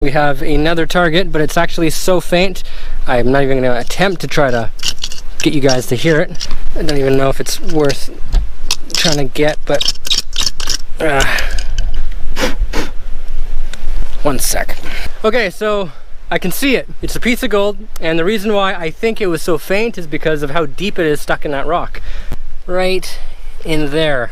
We have another target, but it's actually so faint, I'm not even going to attempt to try to get you guys to hear it. I don't even know if it's worth trying to get, but... one sec. Okay, so I can see it. It's a piece of gold, and the reason why I think it was so faint is because of how deep it is stuck in that rock. Right in there.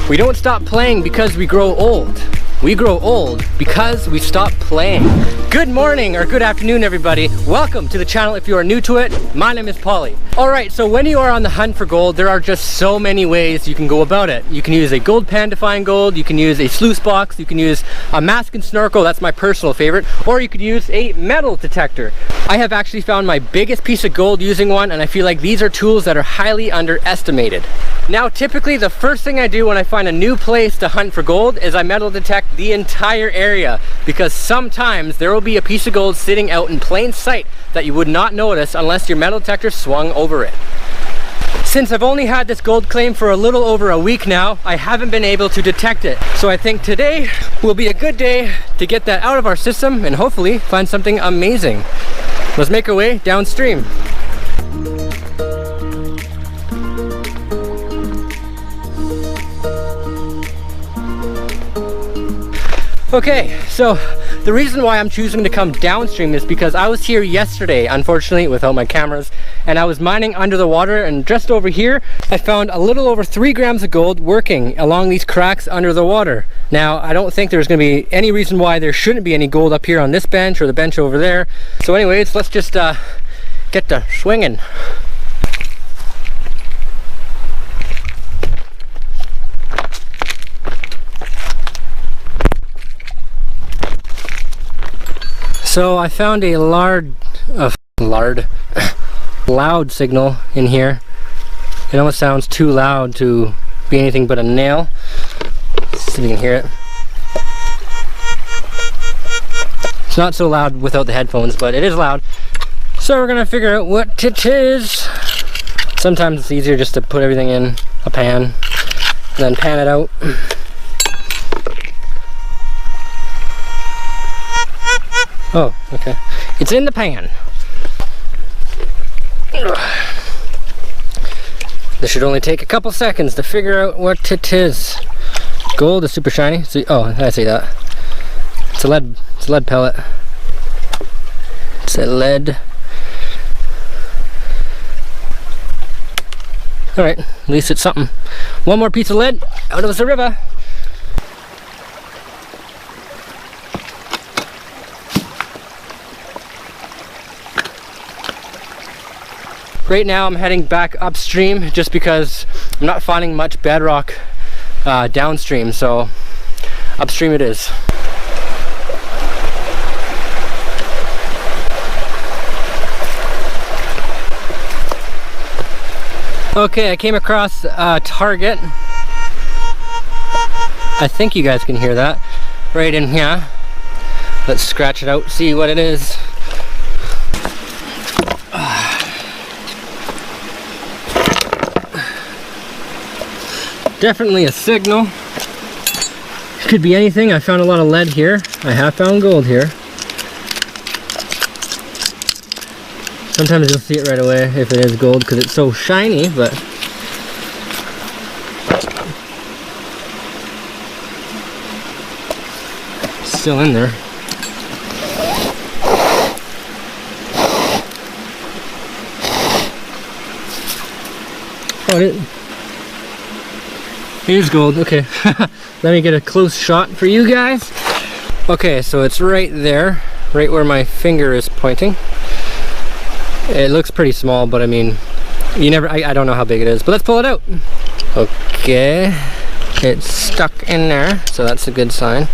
We don't stop playing because we grow old. We grow old because we stop playing. Good morning or good afternoon, everybody. Welcome to the channel if you are new to it. My name is Polly. All right, so when you are on the hunt for gold, there are just so many ways you can go about it. You can use a gold pan to find gold, you can use a sluice box, you can use a mask and snorkel, that's my personal favorite, or you could use a metal detector. I have actually found my biggest piece of gold using one, and I feel like these are tools that are highly underestimated. Now, typically the first thing I do when I find a new place to hunt for gold is I metal detect the entire area, because sometimes there will be a piece of gold sitting out in plain sight that you would not notice unless your metal detector swung over it. Since I've only had this gold claim for a little over a week now, I haven't been able to detect it. So I think today will be a good day to get that out of our system and hopefully find something amazing. Let's make our way downstream. Okay, so the reason why I'm choosing to come downstream is because I was here yesterday, unfortunately, without my cameras, and I was mining under the water, and just over here, I found a little over 3 grams of gold working along these cracks under the water. Now, I don't think there's going to be any reason why there shouldn't be any gold up here on this bench or the bench over there. So anyways, let's just get to swinging. So I found a loud signal in here. It almost sounds too loud to be anything but a nail. Let's see if you can hear it. It's not so loud without the headphones, but it is loud. So we're gonna figure out what it is. Sometimes it's easier just to put everything in a pan and then pan it out. Oh, okay. It's in the pan. This should only take a couple seconds to figure out what it is. Gold is super shiny. So, oh, I see that. It's a lead pellet. It's a lead. All right, at least it's something. One more piece of lead out of the river. Right now I'm heading back upstream just because I'm not finding much bedrock downstream, so upstream it is. Okay, I came across a target. I think you guys can hear that right in here. Let's scratch it out, see what it is. Definitely a signal. Could be anything. I found a lot of lead here. I have found gold here. Sometimes you'll see it right away if it is gold because it's so shiny, but it's still in there. Oh, it is gold. Okay. Let me get a close shot for you guys. Okay, so it's right there, right where my finger is pointing. It looks pretty small, but I mean, I don't know how big it is, but let's pull it out. Okay, it's stuck in there, so that's a good sign.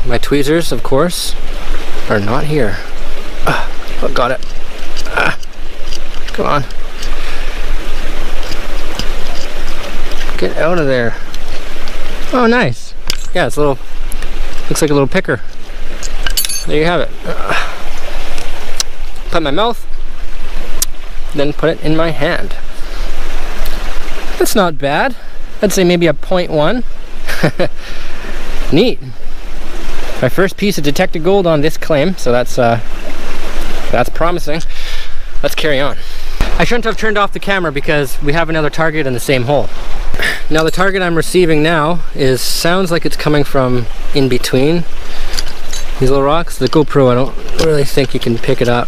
My tweezers, of course, are not here. Oh, got it. Come on. Get out of there. Oh, nice. Yeah, it's a little, looks like a little picker. There you have it. put in my mouth, then put it in my hand. That's not bad. I'd say maybe a 0.1. Neat. My first piece of detected gold on this claim, so that's promising. Let's carry on. I shouldn't have turned off the camera because we have another target in the same hole. Now the target I'm receiving now sounds like it's coming from in between these little rocks. The GoPro, I don't really think you can pick it up,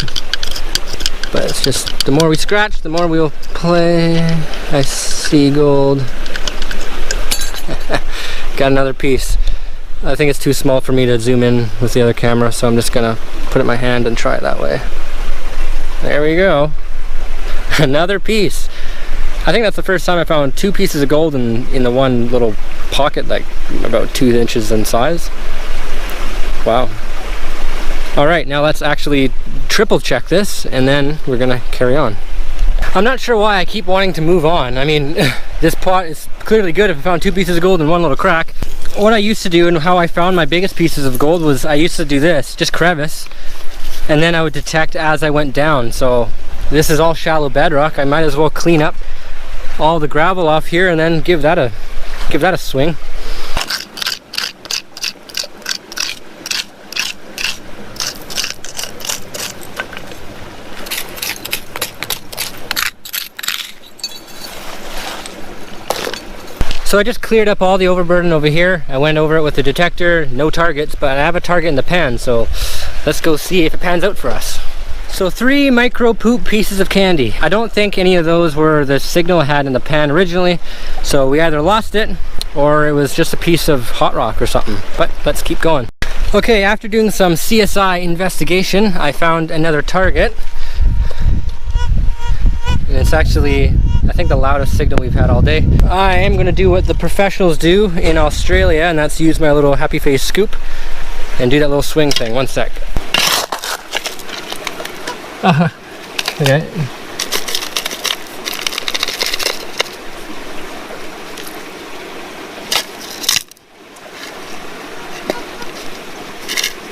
but it's just the more we scratch, the more we'll play. I see gold. Got another piece. I think it's too small for me to zoom in with the other camera, so I'm just gonna put it in my hand and try it that way. There we go. Another piece. I think that's the first time I found 2 pieces of gold in the one little pocket, like about 2 inches in size. Wow. Alright, now let's actually triple check this and then we're gonna carry on. I'm not sure why I keep wanting to move on. I mean, this pot is clearly good if I found 2 pieces of gold in one little crack. What I used to do and how I found my biggest pieces of gold was I used to do this, just crevice, and then I would detect as I went down. So this is all shallow bedrock. I might as well clean up all the gravel off here and then give that a swing. So I just cleared up all the overburden over here. I went over it with the detector, no targets, but I have a target in the pan, so let's go see if it pans out for us. So 3 micro poop pieces of candy. I don't think any of those were the signal I had in the pan originally, so we either lost it or it was just a piece of hot rock or something, but let's keep going. Okay, after doing some CSI investigation, I found another target. And it's actually, I think, the loudest signal we've had all day. I am going to do what the professionals do in Australia, and that's use my little happy face scoop and do that little swing thing. One sec. Okay.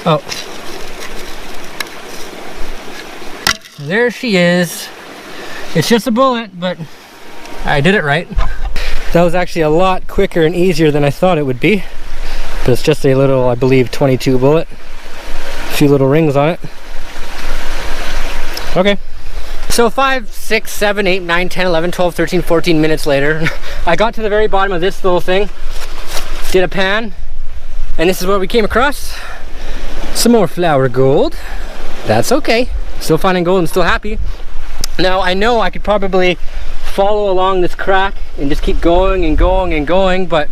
Oh. There she is. It's just a bullet, but I did it right. That was actually a lot quicker and easier than I thought it would be. But it's just a little, I believe, 22 bullet. A few little rings on it. Okay. So 5, 6, 7, 8, 9, 10, 11, 12, 13, 14 minutes later, I got to the very bottom of this little thing, did a pan, and this is what we came across. Some more flour gold. That's okay. Still finding gold and still happy. Now I know I could probably follow along this crack and just keep going and going and going, but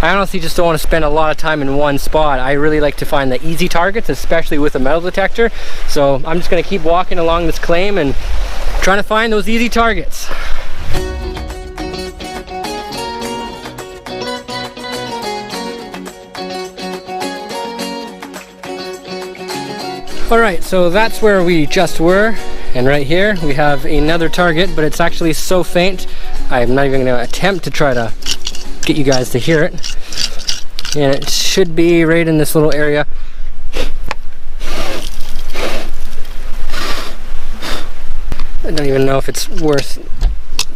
I honestly just don't want to spend a lot of time in one spot. I really like to find the easy targets, especially with a metal detector. So I'm just going to keep walking along this claim and trying to find those easy targets. Alright, so that's where we just were. And right here we have another target, but it's actually so faint I'm not even going to attempt to try to get you guys to hear it. And it should be right in this little area. I don't even know if it's worth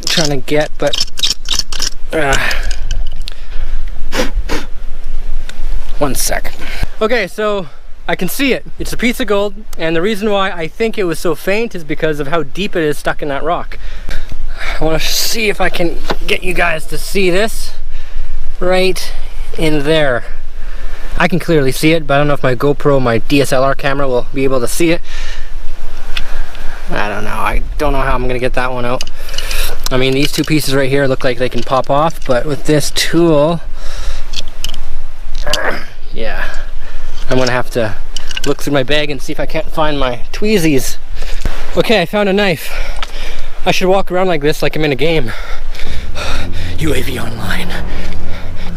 trying to get, but one sec. Okay, so I can see it. It's a piece of gold, and the reason why I think it was so faint is because of how deep it is stuck in that rock. I want to see if I can get you guys to see this right in there. I can clearly see it, but I don't know if my GoPro, my DSLR camera will be able to see it. I don't know. I don't know how I'm going to get that one out. I mean, these 2 pieces right here look like they can pop off, but with this tool, yeah. I'm gonna have to look through my bag and see if I can't find my tweezies. Okay, I found a knife. I should walk around like this like I'm in a game. UAV online.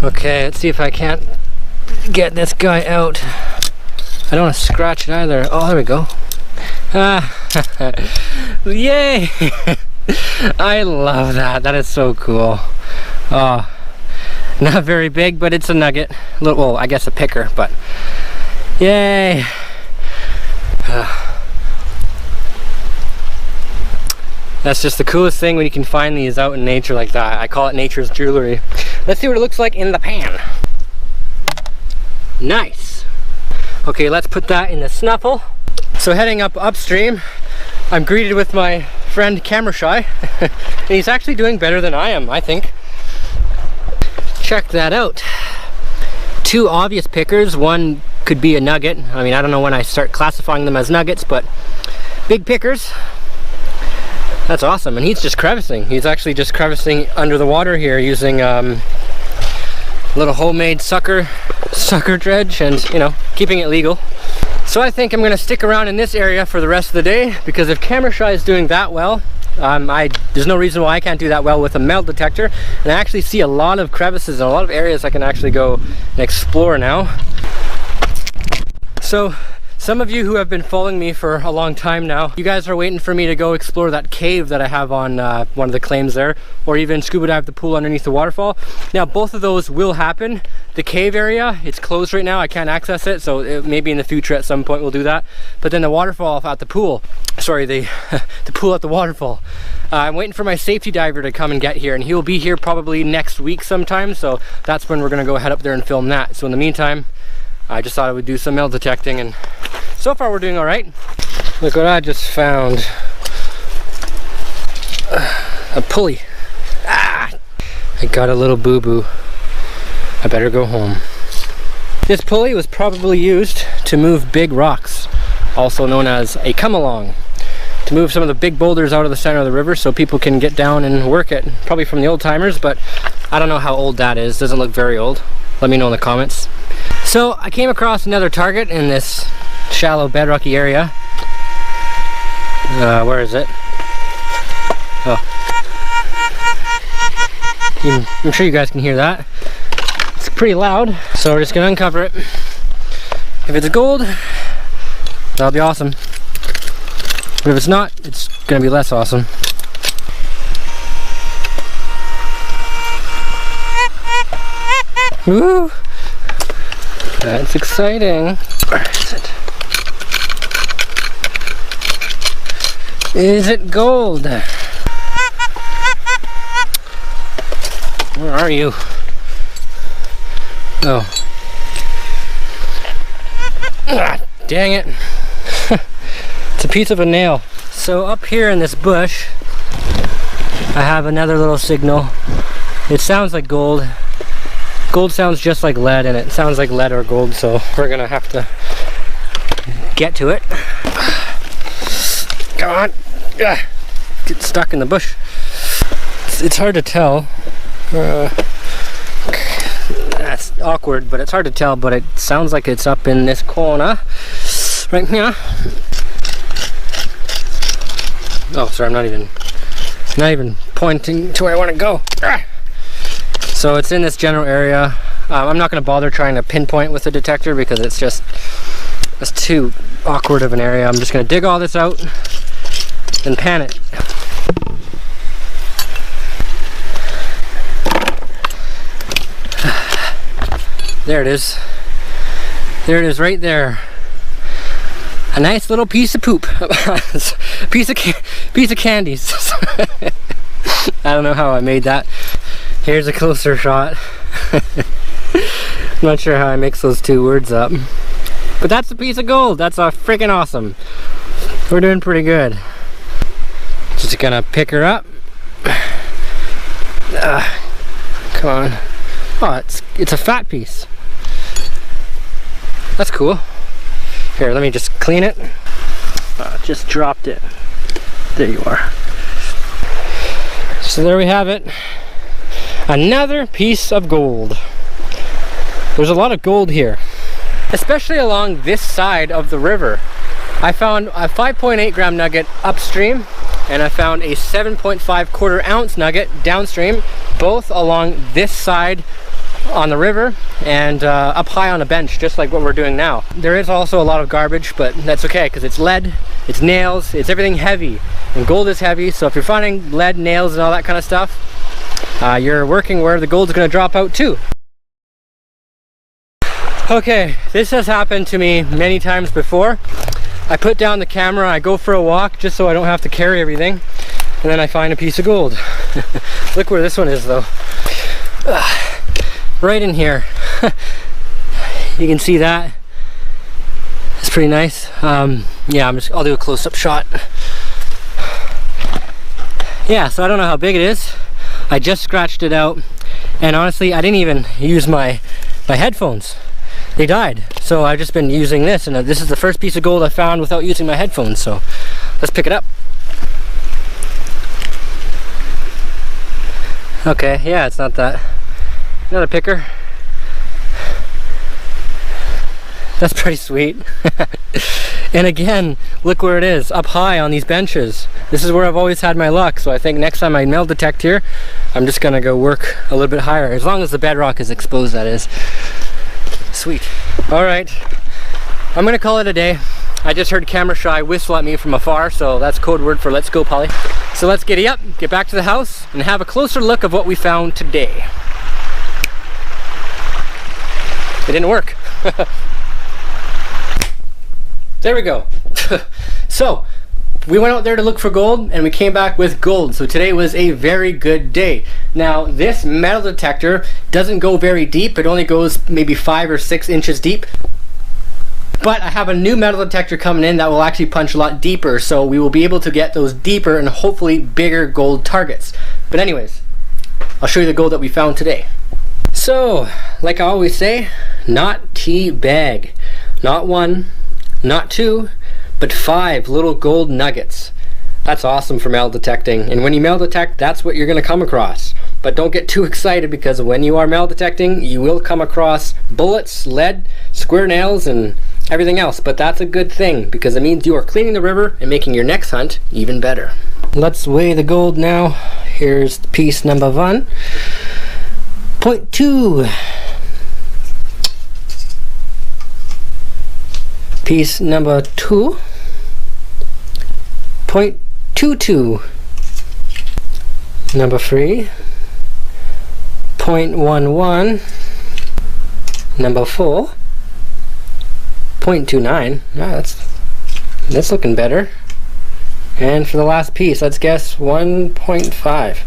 Okay, let's see if I can't get this guy out. I don't want to scratch it either. Oh, there we go. Yay! I love that. That is so cool. Oh, not very big, but it's a nugget. Well, I guess a picker, but That's just the coolest thing when you can find these out in nature like that. I call it nature's jewelry. Let's see what it looks like in the pan. Nice. Okay, let's put that in the snuffle. So heading up upstream, I'm greeted with my friend Camera Shy. And he's actually doing better than I am, I think. Check that out. Two obvious pickers. One could be a nugget. I mean, I don't know when I start classifying them as nuggets, but big pickers. That's awesome. And he's just crevicing. He's actually just crevicing under the water here using little homemade sucker dredge, and you know, keeping it legal. So I think I'm gonna stick around in this area for the rest of the day, because if Camera Shy is doing that well, there's no reason why I can't do that well with a metal detector. And I actually see a lot of crevices and a lot of areas I can actually go and explore now. So some of you who have been following me for a long time now, you guys are waiting for me to go explore that cave that I have on one of the claims there, or even scuba dive the pool underneath the waterfall. Now both of those will happen. The cave area, it's closed right now, I can't access it, so maybe in the future at some point we'll do that. But then the waterfall at the pool, sorry, the pool at the waterfall, I'm waiting for my safety diver to come and get here, and he will be here probably next week sometime, so that's when we're gonna go head up there and film that. So in the meantime, I just thought I would do some metal detecting, and so far we're doing all right. Look what I just found. A pulley. Ah! I got a little boo-boo. I better go home. This pulley was probably used to move big rocks, also known as a come-along, to move some of the big boulders out of the center of the river so people can get down and work it. Probably from the old timers, but I don't know how old that is. Doesn't look very old. Let me know in the comments. So I came across another target in this shallow bedrocky area. Where is it? Oh. I'm sure you guys can hear that. It's pretty loud, so we're just gonna uncover it. If it's gold, that'll be awesome. But if it's not, it's gonna be less awesome. Woo! That's exciting. Where is it? Is it gold? Where are you? Oh. Ah, dang it. It's a piece of a nail. So up here in this bush, I have another little signal. It sounds like gold. Gold sounds just like lead, and it sounds like lead or gold, so we're gonna have to get to it. Come on. Get stuck in the bush. It's hard to tell. That's awkward, but it's hard to tell, but it sounds like it's up in this corner. Right here. Oh, sorry, I'm not even pointing to where I want to go. So it's in this general area. I'm not going to bother trying to pinpoint with the detector because it's too awkward of an area. I'm just going to dig all this out and pan it. There it is. There it is right there. A nice little piece of poop. piece of candies. I don't know how I made that. Here's a closer shot. I'm not sure how I mix those two words up. But that's a piece of gold. That's freaking awesome. We're doing pretty good. Just gonna pick her up. Come on. Oh, it's a fat piece. That's cool. Here, let me just clean it. Just dropped it. There you are. So there we have it. Another piece of gold. There's a lot of gold here, especially along this side of the river. I found a 5.8 gram nugget upstream, and I found a 7.5 quarter ounce nugget downstream, both along this side on the river and up high on a bench, just like what we're doing now. There is also a lot of garbage, but that's okay because it's lead, it's nails, it's everything heavy, and gold is heavy. So if you're finding lead, nails, and all that kind of stuff, you're working where the gold's going to drop out too. Okay, this has happened to me many times before. I put down the camera, I go for a walk just so I don't have to carry everything. and then I find a piece of gold. Look where this one is though. Right in here. You can see that. It's pretty nice. Yeah, I'll do a close-up shot. Yeah, so I don't know how big it is. I just scratched it out, and honestly, I didn't even use my headphones. They died, so I've just been using this, and this is the first piece of gold I found without using my headphones, so let's pick it up. Okay, yeah, it's not a picker. That's pretty sweet. And again, look where it is, up high on these benches. This is where I've always had my luck, so I think next time I metal detect here, I'm just gonna go work a little bit higher, as long as the bedrock is exposed, that is. Sweet. All right, I'm gonna call it a day. I just heard Camera Shy whistle at me from afar, so that's code word for let's go, Polly. So let's giddy up, get back to the house, and have a closer look of what we found today. It didn't work. There we go. So we went out there to look for gold, and we came back with gold. So today was a very good day. Now this metal detector doesn't go very deep. It only goes maybe 5 or 6 inches deep. But I have a new metal detector coming in that will actually punch a lot deeper, so we will be able to get those deeper and hopefully bigger gold targets. But anyways, I'll show you the gold that we found today. So, like I always say, not teabag. Not 1, not 2, but 5 little gold nuggets. That's awesome for metal detecting, and when you metal detect, that's what you're going to come across. But don't get too excited, because when you are metal detecting, you will come across bullets, lead, square nails, and everything else. But that's a good thing, because it means you are cleaning the river and making your next hunt even better. Let's weigh the gold now. Here's piece number 1. 0.2. Piece number 2. 0.22. Number 3. 0.11. Number 4. 0.29. Ah, that's looking better. And for the last piece, let's guess 1.5.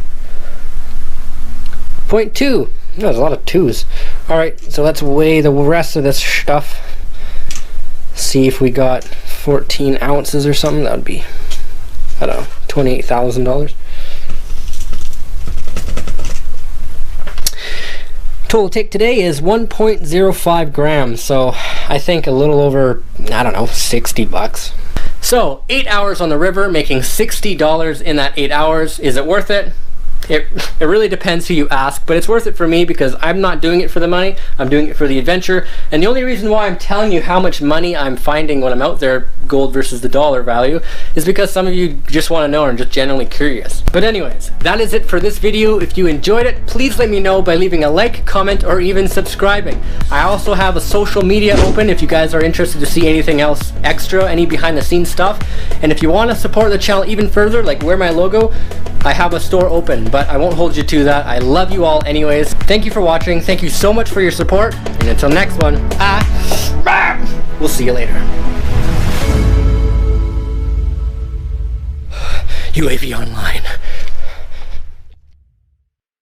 0.2. There's a lot of 2s. Alright, so let's weigh the rest of this stuff. See if we got 14 ounces or something. That would be, I don't know, $28,000. Total take today is 1.05 grams, so I think a little over, I don't know, 60 bucks. So 8 hours on the river, making $60 in that 8 hours. Is it worth it? It really depends who you ask, but it's worth it for me, because I'm not doing it for the money, I'm doing it for the adventure. And the only reason why I'm telling you how much money I'm finding when I'm out there, gold versus the dollar value, is because some of you just want to know and are just genuinely curious. But anyways, that is it for this video. If you enjoyed it, please let me know by leaving a like, comment, or even subscribing. I also have a social media open if you guys are interested to see anything else extra, any behind the scenes stuff. And if you want to support the channel even further, like wear my logo, I have a store open, but I won't hold you to that. I love you all anyways. Thank you for watching. Thank you so much for your support. And until next one, we'll see you later. UAV online.